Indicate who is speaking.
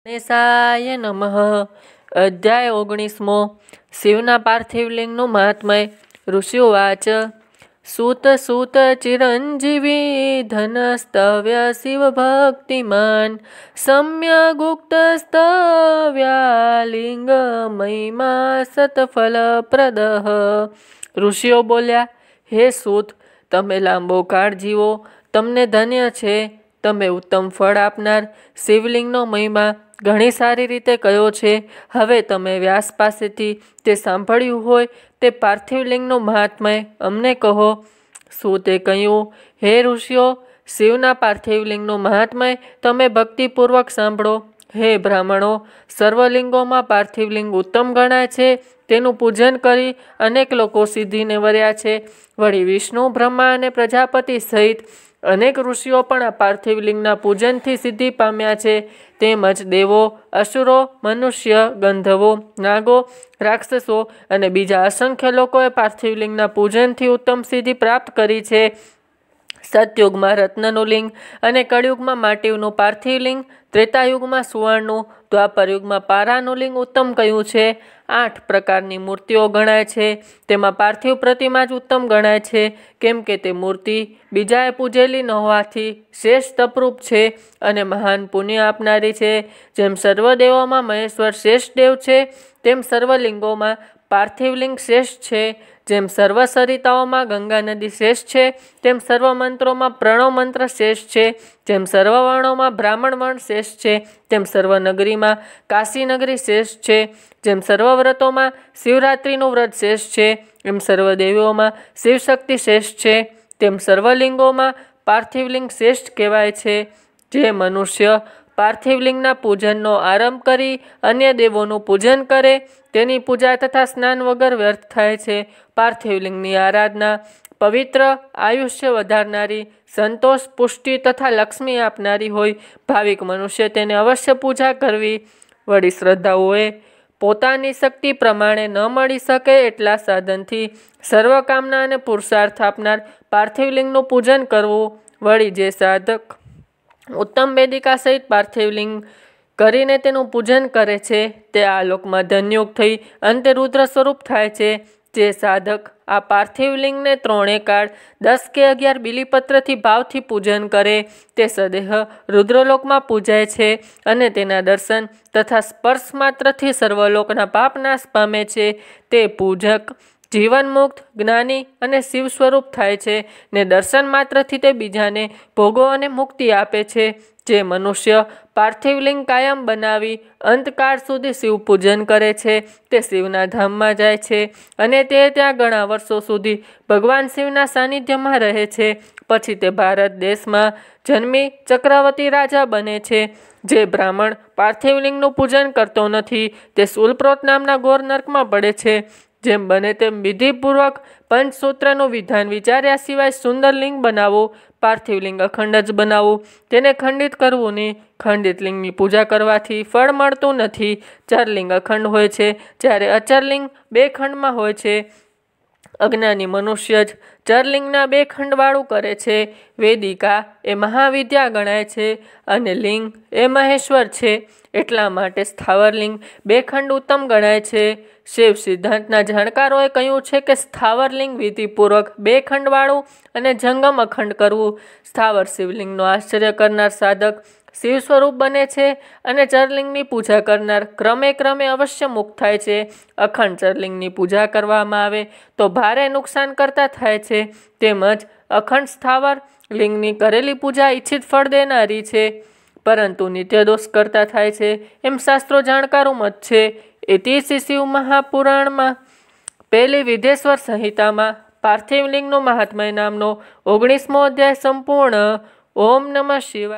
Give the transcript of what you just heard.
Speaker 1: ગણેશાય નમઃ. અધ્યાય 19મો. શિવના પાર્થિવ લિંગનું મહાત્મય. ઋષિવાચ. સૂત સૂત ચિરંજીવી ધનસ્તવ્ય શિવ ભક્તિમાન સમ્યગુક્તસ્તવ્યા લિંગ મહિમા સતફલપ્રદ. ઋષિઓ બોલ્યા, હે સૂત, તમે લાંબો કાળ જીવો, તમને ધન્ય છે. તમે ઉત્તમ ફળ આપનાર શિવલિંગનો મહિમા ઘણી સારી રીતે કયો છે. હવે તમે વ્યાસ પાસેથી તે સાંભળ્યું હોય તે પાર્થિવ લિંગનું મહાત્મય અમને કહો. સૂતે કહ્યું, હે ઋષિઓ, શિવના પાર્થિવ લિંગનું મહાત્મય તમે ભક્તિપૂર્વક સાંભળો. હે બ્રાહ્મણો, સર્વલિંગોમાં પાર્થિવ લિંગ ઉત્તમ ગણાય છે. તેનું પૂજન કરી અનેક લોકો સિદ્ધિને વર્યા છે. વળી વિષ્ણુ, બ્રહ્મા અને પ્રજાપતિ સહિત અનેક ઋષિઓ પણ આ પાર્થિવ લિંગના પૂજનથી સિદ્ધિ પામ્યા છે. તેમજ દેવો, અસુરો, મનુષ્ય, ગંધર્વો, નાગો, રાક્ષસો અને બીજા અસંખ્ય લોકોએ પાર્થિવ લિંગના પૂજનથી ઉત્તમ સિદ્ધિ પ્રાપ્ત કરી છે. સતયુગમાં રત્નનું લિંગ અને કળિયુગમાં માટીનું પાર્થિવ લિંગ, ત્રેતાયુગમાં સુવર્ણનું, દ્વાપરયુગમાં પારાનું લિંગ ઉત્તમ કહ્યું છે. 8 પ્રકારની મૂર્તિઓ ગણાય છે. તેમાં પાર્થિવ પ્રતિમા જ ઉત્તમ ગણાય છે, કેમ કે તે મૂર્તિ બીજાએ પૂજેલી ન હોવાથી શ્રેષ્ઠ તપરૂપ છે અને મહાન પુણ્ય આપનારી છે. જેમ સર્વદેવોમાં મહેશ્વર શ્રેષ્ઠ દેવ છે, તેમ સર્વલિંગોમાં પાર્થિવ લિંગ શ્રેષ્ઠ છે. જેમ સર્વ સરિતાઓમાં ગંગા નદી શ્રેષ્ઠ છે, તેમ સર્વ મંત્રોમાં પ્રણવ મંત્ર શ્રેષ્ઠ છે. જેમ સર્વ વર્ણોમાં બ્રાહ્મણ વર્ણ શ્રેષ્ઠ છે, તેમ સર્વ નગરીમાં કાશી નગરી શ્રેષ્ઠ છે. જેમ સર્વ વ્રતોમાં શિવરાત્રિનું વ્રત શ્રેષ્ઠ છે, એમ સર્વ દેવીઓમાં શિવશક્તિ શ્રેષ્ઠ છે. તેમ સર્વલિંગોમાં પાર્થિવ લિંગ શ્રેષ્ઠ કહેવાય છે. જે મનુષ્ય પાર્થિવ લિંગના પૂજનનો આરંભ કરી અન્ય દેવોનું પૂજન કરે, તેની પૂજા તથા સ્નાન વગર વ્યર્થ થાય છે. પાર્થિવ લિંગની આરાધના પવિત્ર, આયુષ્ય વધારનારી, સંતોષ, પુષ્ટિ તથા લક્ષ્મી આપનારી હોય. ભાવિક મનુષ્ય તેને અવશ્ય પૂજા કરવી. વળી શ્રદ્ધાળુઓએ પોતાની શક્તિ પ્રમાણે ન મળી શકે એટલા સાધનથી સર્વકામના અને પુરુષાર્થ આપનાર પાર્થિવ લિંગનું પૂજન કરવું. વળી જે સાધક ઉત્તમ વેદિકા સહિત પાર્થિવ લિંગ કરીને તેનું પૂજન કરે છે, તે આ લોકમાં ધનયુગ થઈ અંતે રુદ્ર સ્વરૂપ થાય છે. જે સાધક આ પાર્થિવ લિંગને 3 કાળ 10 કે 11 બિલીપત્રથી ભાવથી પૂજન કરે, તે સદેહ રુદ્રલોકમાં પૂજાય છે અને તેના દર્શન તથા સ્પર્શ માત્રથી સર્વલોકના પાપ નાશ પામે છે. તે પૂજક જીવનમુક્ત, જ્ઞાની અને શિવ સ્વરૂપ થાય છે ને દર્શન માત્રથી તે બીજાને ભોગો અને મુક્તિ આપે છે. જે મનુષ્ય પાર્થિવ લિંગ કાયમ બનાવી અંતકાળ સુધી શિવ પૂજન કરે છે, તે શિવના ધામમાં જાય છે અને તે ત્યાં ઘણા વર્ષો સુધી ભગવાન શિવના સાનિધ્યમાં રહે છે. પછી તે ભારત દેશમાં જન્મી ચક્રવર્તી રાજા બને છે. જે બ્રાહ્મણ પાર્થિવ લિંગનું પૂજન કરતો નથી, તે શૂલપ્રોત નામના ઘોર નર્કમાં પડે છે. જેમ બને તેમ વિધિપૂર્વક પંચસૂત્રનું વિધાન વિચાર્યા સિવાય સુંદર લિંગ બનાવવું. પાર્થિવ લિંગ અખંડ જ બનાવવું, તેને ખંડિત કરવું નહીં. ખંડિત લિંગની પૂજા કરવાથી ફળ મળતું નથી. ચરલિંગ અખંડ હોય છે, જ્યારે અચરલિંગ 2 ખંડમાં હોય છે. અજ્ઞાની મનુષ્ય જ ચરલિંગના 2 ખંડવાળું કરે છે. વેદિકા એ મહાવિદ્યા ગણાય છે અને લિંગ એ મહેશ્વર છે. એટલા માટે સ્થાવર લિંગ 2 ખંડ ઉત્તમ ગણાય છે. શિવ સિદ્ધાંતના જાણકારોએ કહ્યું છે કે સ્થાવર લિંગ વિધિપૂર્વક 2 ખંડવાળું અને જંગમ અખંડ કરવું. સ્થાવર શિવલિંગનો આશ્ચર્ય કરનાર સાધક શિવ સ્વરૂપ બને છે અને ચરલિંગની પૂજા કરનાર ક્રમે ક્રમે અવશ્ય મુક્ત થાય છે. અખંડ ચરલિંગની પૂજા કરવામાં આવે તો ભારે નુકસાન કરતા થાય છે. તેમજ અખંડ સ્થાવર લિંગની કરેલી પૂજા ઈચ્છિત ફળ દેનારી છે, પરંતુ નિત્યદોષ કરતા થાય છે, એમ શાસ્ત્રો જાણકારું મત છે. ઇતિશ્રી શિવ મહાપુરાણમાં પહેલી વિધેશ્વર સંહિતામાં પાર્થિવ લિંગનું મહાત્મય નામનો 19મો અધ્યાય સંપૂર્ણ. ઓમ નમઃ શિવાય.